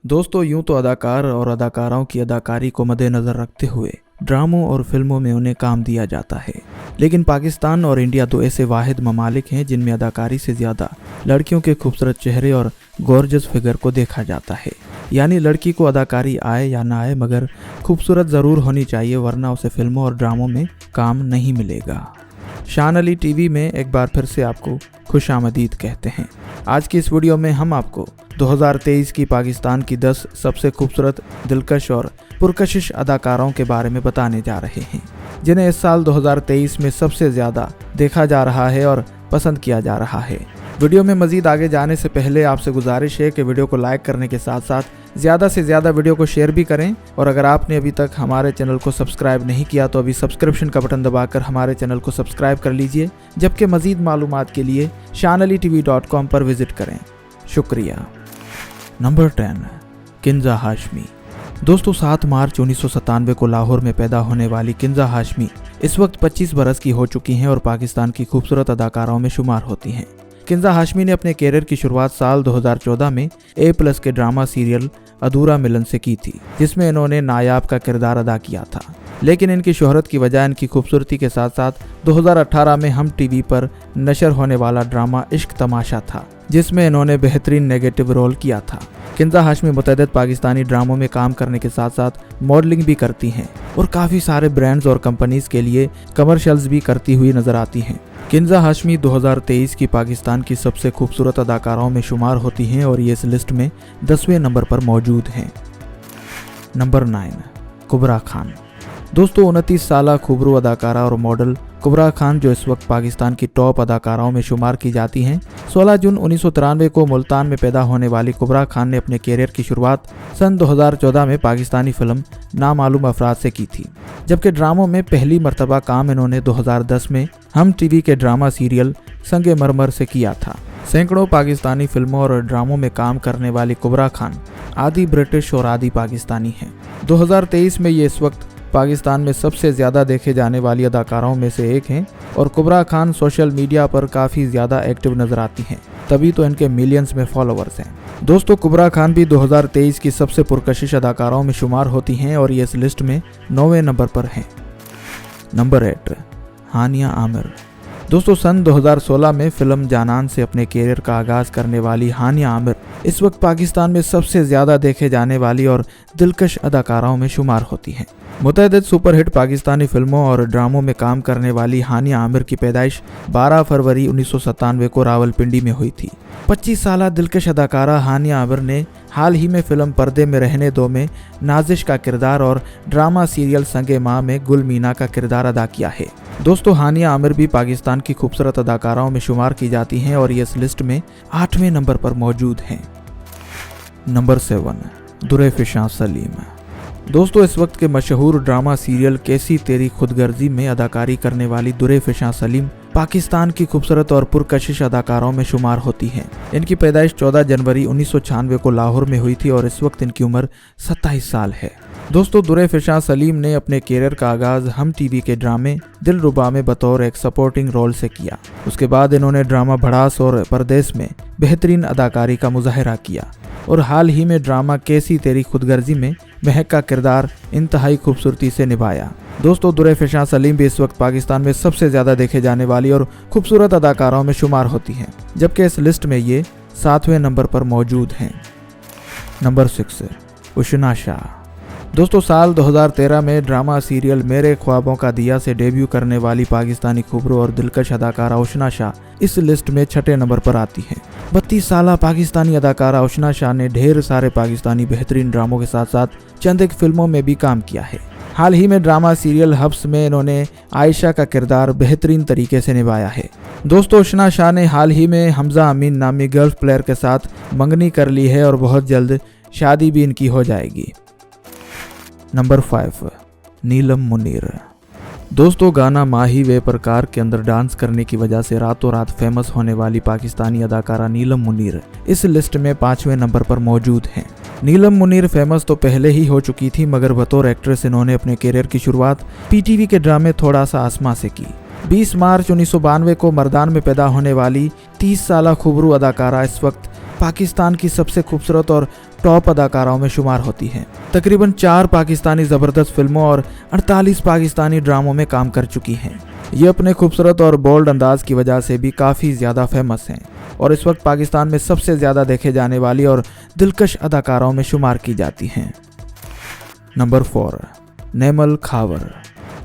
दोस्तों यूं तो अदाकार और अदाकाराओं की अदाकारी को मद्देनजर रखते हुए ड्रामों और फिल्मों में उन्हें काम दिया जाता है, लेकिन पाकिस्तान और इंडिया दो ऐसे वाहिद ममालिक हैं जिनमें अदाकारी से ज़्यादा लड़कियों के खूबसूरत चेहरे और गॉर्जियस फिगर को देखा जाता है। यानी लड़की को अदाकारी आए या ना आए मगर खूबसूरत ज़रूर होनी चाहिए, वरना उसे फिल्मों और ड्रामों में काम नहीं मिलेगा। शान अली टीवी में एक बार फिर से आपको खुशामदीद कहते हैं। आज की इस वीडियो में हम आपको 2023 की पाकिस्तान की 10 सबसे खूबसूरत, दिलकश और पुरकशिश अदाकारों के बारे में बताने जा रहे हैं, जिन्हें इस साल 2023 में सबसे ज़्यादा देखा जा रहा है और पसंद किया जा रहा है। वीडियो में मज़ीद आगे जाने से पहले आपसे गुजारिश है कि वीडियो को लाइक करने के साथ साथ ज़्यादा से ज़्यादा वीडियो को शेयर भी करें, और अगर आपने अभी तक हमारे चैनल को सब्सक्राइब नहीं किया तो अभी सब्सक्रिप्शन का बटन दबाकर हमारे चैनल को सब्सक्राइब कर लीजिए, जबकि मज़ीद मालूमात के लिए shanalitv.com पर विज़िट करें। शुक्रिया। नंबर 10, किंजा हाशमी। दोस्तों 7 मार्च 1997 को लाहौर में पैदा होने वाली किंजा हाशमी इस वक्त 25 बरस की हो चुकी हैं और पाकिस्तान की खूबसूरत अदाकाराओं में शुमार होती हैं। किंजा हाशमी ने अपने कैरियर की शुरुआत साल 2014 में A+ के ड्रामा सीरियल अधूरा मिलन से की थी, जिसमें इन्होंने नायाब का किरदार अदा किया था। लेकिन इनकी शोहरत की वजह इनकी खूबसूरती के साथ साथ 2018 में हम टीवी पर नशर होने वाला ड्रामा इश्क तमाशा था, जिसमें इन्होंने बेहतरीन नेगेटिव रोल किया था। किंजा हाशमी मुतअद्दिद पाकिस्तानी ड्रामों में काम करने के साथ साथ मॉडलिंग भी करती हैं और काफ़ी सारे ब्रांड्स और कंपनीज के लिए कमर्शियल्स भी करती हुई नजर आती हैं। किंजा हाशमी 2023 की पाकिस्तान की सबसे खूबसूरत अदाकाराओं में शुमार होती हैं और ये इस लिस्ट में 10वें नंबर पर मौजूद हैं। नंबर 9, कुबरा खान। दोस्तों 29 साला खूबरू अदाकारा और मॉडल कुबरा खान, जो इस वक्त पाकिस्तान की टॉप अदाकाराओं में शुमार की जाती हैं, 16 जून 1993 को मुल्तान में पैदा होने वाली कुबरा खान ने अपने कैरियर की शुरुआत सन 2014 में पाकिस्तानी फिल्म नामालूम अफराद से की थी, जबकि ड्रामों में पहली मरतबा काम इन्होंने 2010 में हम टीवी के ड्रामा सीरियल संगे मरमर से किया था। सैकड़ों पाकिस्तानी फिल्मों और ड्रामों में काम करने वाली कुबरा खान आधी ब्रिटिश और आधी पाकिस्तानी हैं। 2023 में ये इस वक्त पाकिस्तान में सबसे ज़्यादा देखे जाने वाली अदाकाराओं में से एक हैं और कुबरा खान सोशल मीडिया पर काफ़ी ज़्यादा एक्टिव नज़र आती हैं, तभी तो इनके मिलियंस में फॉलोअर्स हैं। दोस्तों कुबरा खान भी 2023 की सबसे पुरकशिश अदाकाराओं में शुमार होती हैं और ये इस लिस्ट में 9वें नंबर पर हैं। नंबर 8, हानिया आमिर। दोस्तों सन 2016 में फिल्म जानान से अपने कैरियर का आगाज़ करने वाली हानिया आमिर इस वक्त पाकिस्तान में सबसे ज़्यादा देखे जाने वाली और दिलकश अदाकाराओं में शुमार होती हैं। मुतअद्दिद सुपरहिट पाकिस्तानी फिल्मों और ड्रामों में काम करने वाली हानिया आमिर की पैदाइश 12 फरवरी 1997 को रावलपिंडी में हुई थी। 25 साला दिलकश अदाकारा हानिया आमिर ने हाल ही में फिल्म पर्दे में रहने दो में नाजिश का किरदार और ड्रामा सीरियल संगे माँ में गुल मीना का किरदार अदा किया है। दोस्तों हानिया आमिर भी पाकिस्तान की खूबसूरत अदाकाराओं में शुमार की जाती हैं और ये इस लिस्ट में 8वें नंबर पर मौजूद हैं। नंबर 7, दुरेफिशां सलीम। दोस्तों इस वक्त के मशहूर ड्रामा सीरियल कैसी तेरी खुदगर्जी में अदाकारी करने वाली दुरेफिशां सलीम पाकिस्तान की खूबसूरत और पुरकशिश अदाकारों में शुमार होती हैं। इनकी पैदाइश 14 जनवरी 1996 को लाहौर में हुई थी और इस वक्त इनकी उम्र 27 साल है। दोस्तों दुरेफिशां सलीम ने अपने कैरियर का आगाज़ हम टीवी के ड्रामे दिलरुबा में बतौर एक सपोर्टिंग रोल से किया। उसके बाद इन्होंने ड्रामा भड़ास और परदेस में बेहतरीन अदाकारी का मुजाहरा किया और हाल ही में ड्रामा कैसी तेरी खुदगर्जी में महक का किरदार इंतहाई खूबसूरती से निभाया। दोस्तों दुरेफिशां सलीम भी इस वक्त पाकिस्तान में सबसे ज़्यादा देखे जाने वाली और खूबसूरत अदाकाराओं में शुमार होती हैं, जबकि इस लिस्ट में ये 7वें नंबर पर मौजूद हैं। नंबर 6, उशना शाह। दोस्तों साल 2013 में ड्रामा सीरियल मेरे ख्वाबों का दिया से डेब्यू करने वाली पाकिस्तानी खूबरू और दिलकश अदाकारा उशना शाह इस लिस्ट में 6ठे नंबर पर आती हैं। 32 साला पाकिस्तानी अदाकारा उशना शाह ने ढेर सारे पाकिस्तानी बेहतरीन ड्रामों के साथ साथ चंद एक फिल्मों में भी काम किया है। हाल ही में ड्रामा सीरियल हब्स में इन्होंने आयशा का किरदार बेहतरीन तरीके से निभाया है। दोस्तों उशना शाह ने हाल ही में हमजा अमीन नामी गर्ल्फ प्लेयर के साथ मंगनी कर ली है और बहुत जल्द शादी भी इनकी हो जाएगी। नंबर 5, नीलम मुनीर। दोस्तों गाना माही वे प्रकार के अंदर डांस करने की वजह से रातों रात फेमस होने वाली पाकिस्तानी अदाकारा नीलम मुनीर इस लिस्ट में 5वें नंबर पर मौजूद हैं। नीलम मुनीर फेमस तो पहले ही हो चुकी थी, मगर बतौर एक्ट्रेस इन्होंने अपने कैरियर की शुरुआत पीटीवी के ड्रामे थोड़ा सा आसमां से की। 20 मार्च 1992 को मर्दान में पैदा होने वाली 30 साला खूबरू अदाकारा इस वक्त पाकिस्तान की सबसे खूबसूरत और टॉप अदाकाराओं में शुमार होती हैं। तकरीबन 4 पाकिस्तानी ज़बरदस्त फिल्मों और 48 पाकिस्तानी ड्रामों में काम कर चुकी हैं। ये अपने खूबसूरत और बोल्ड अंदाज की वजह से भी काफ़ी ज़्यादा फेमस हैं और इस वक्त पाकिस्तान में सबसे ज़्यादा देखे जाने वाली और दिलकश अदाकाराओं में शुमार की जाती हैं। नंबर 4, नेमल खावर।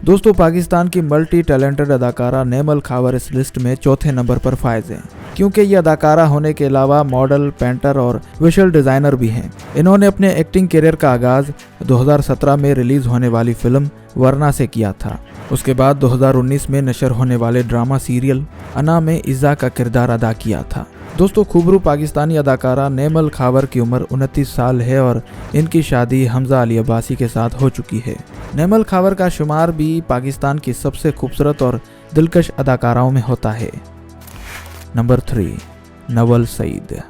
दोस्तों, पाकिस्तान की मल्टी टैलेंटेड अदाकारा नेमल खावर इस लिस्ट में चौथे नंबर पर फाइज हैं, क्योंकि ये अदाकारा होने के अलावा मॉडल, पेंटर और विजुअल डिज़ाइनर भी हैं। इन्होंने अपने एक्टिंग करियर का आगाज़ 2017 में रिलीज़ होने वाली फिल्म वरना से किया था। उसके बाद 2019 में नशर होने वाले ड्रामा सीरियल अना में इज़ा का किरदार अदा किया था। दोस्तों, खूबरू पाकिस्तानी अदाकारा नेमल खावर की उम्र 29 साल है और इनकी शादी हमजा अली अब्बासी के साथ हो चुकी है। नेमल खावर का शुमार भी पाकिस्तान की सबसे खूबसूरत और दिलकश अदाकाराओं में होता है। नंबर 3, नवल सईद।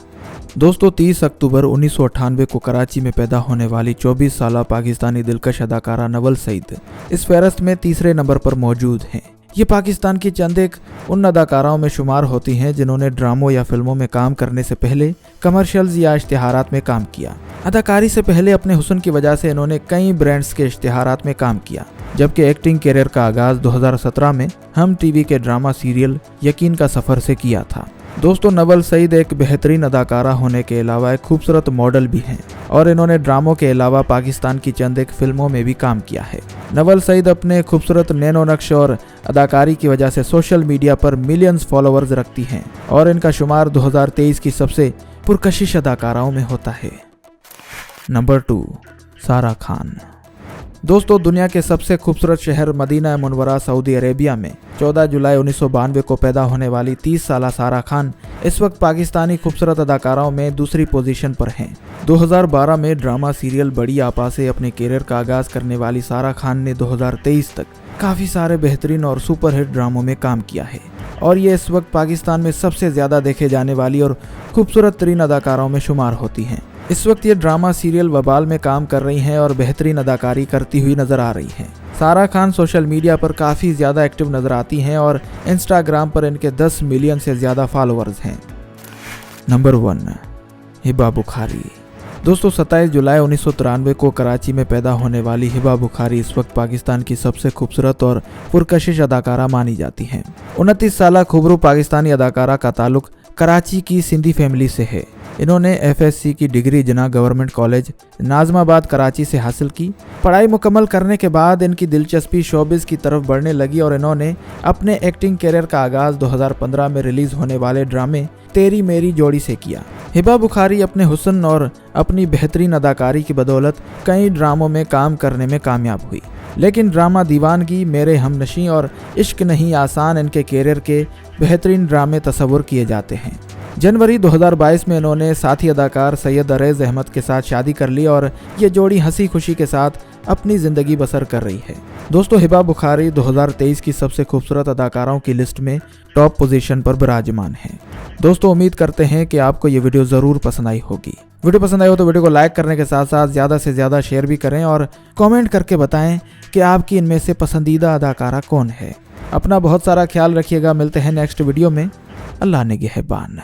दोस्तों, 30 अक्टूबर 1998 को कराची में पैदा होने वाली 24 साला पाकिस्तानी दिलकश अदाकारा नवल सईद इस फहरिस्त में तीसरे नंबर पर मौजूद हैं। ये पाकिस्तान की चंद एक उन अदाकाराओं में शुमार होती हैं जिन्होंने ड्रामों या फिल्मों में काम करने से पहले कमर्शियल्स या इश्तिहारात में काम किया। अदाकारी से पहले अपने हुस्न की वजह से इन्होंने कई ब्रांड्स के इश्तिहारात में काम किया, जबकि एक्टिंग करियर का आगाज़ 2017 में हम टीवी के ड्रामा सीरियल यकीन का सफ़र से किया था। दोस्तों, नवल सईद एक बेहतरीन अदाकारा होने के अलावा एक खूबसूरत मॉडल भी हैं और इन्होंने ड्रामों के अलावा पाकिस्तान की चंद एक फिल्मों में भी काम किया है। नवल सईद अपने खूबसूरत नैनो नक्श और अदाकारी की वजह से सोशल मीडिया पर मिलियंस फॉलोअर्स रखती हैं और इनका शुमार 2023 की सबसे पुरकशिश अदाकाराओं में होता है। नंबर 2, सारा खान। दोस्तों, दुनिया के सबसे खूबसूरत शहर मदीना मुनव्वरा सऊदी अरेबिया में 14 जुलाई 1992 को पैदा होने वाली 30 साला सारा खान इस वक्त पाकिस्तानी खूबसूरत अदाकाराओं में दूसरी पोजीशन पर हैं। 2012 में ड्रामा सीरियल बड़ी आपा से अपने करियर का आगाज़ करने वाली सारा खान ने 2023 तक काफ़ी सारे बेहतरीन और सुपरहिट ड्रामों में काम किया है और ये इस वक्त पाकिस्तान में सबसे ज़्यादा देखे जाने वाली और खूबसूरत तरीन अदाकाराओं में शुमार होती हैं। इस वक्त ये ड्रामा सीरियल वबाल में काम कर रही हैं और बेहतरीन अदाकारी करती हुई नजर आ रही हैं। सारा खान सोशल मीडिया पर काफ़ी ज़्यादा एक्टिव नजर आती हैं और इंस्टाग्राम पर इनके 10 मिलियन से ज़्यादा फॉलोअर्स हैं। नंबर 1, हिबा बुखारी। दोस्तों, 27 जुलाई 1993 को कराची में पैदा होने वाली हिबा बुखारी इस वक्त पाकिस्तान की सबसे खूबसूरत और पुरकशिश अदाकारा मानी जाती हैं। 29 साला खूबरू पाकिस्तानी अदाकारा का ताल्लुक कराची की सिंधी फैमिली से है। इन्होंने FSC की डिग्री जना गवर्नमेंट कॉलेज नाजमाबाद कराची से हासिल की। पढ़ाई मुकम्मल करने के बाद इनकी दिलचस्पी शोबिज़ की तरफ बढ़ने लगी और इन्होंने अपने एक्टिंग करियर का आगाज़ 2015 में रिलीज़ होने वाले ड्रामे तेरी मेरी जोड़ी से किया। हिबा बुखारी अपने हुस्न और अपनी बेहतरीन अदाकारी की बदौलत कई ड्रामों में काम करने में कामयाब हुई, लेकिन ड्रामा दीवानगी, मेरे हमनशी और इश्क नहीं आसान इनके करियर के बेहतरीन ड्रामे तस्वुर किए जाते हैं। जनवरी 2022 में इन्होंने साथी अदाकार सैयद अरैज़ अहमद के साथ शादी कर ली और ये जोड़ी हंसी खुशी के साथ अपनी ज़िंदगी बसर कर रही है। दोस्तों, हिबा बुखारी 2023 की सबसे खूबसूरत अदाकाराओं की लिस्ट में टॉप पोजीशन पर विराजमान है। दोस्तों, उम्मीद करते हैं कि आपको ये वीडियो ज़रूर पसंद आई होगी। वीडियो पसंद आई हो तो वीडियो को लाइक करने के साथ साथ ज़्यादा से ज़्यादा शेयर भी करें और कमेंट करके बताएं कि आपकी इनमें से पसंदीदा अदाकारा कौन है। अपना बहुत सारा ख्याल रखिएगा। मिलते हैं नेक्स्ट वीडियो में। अल्लाह निगहबान।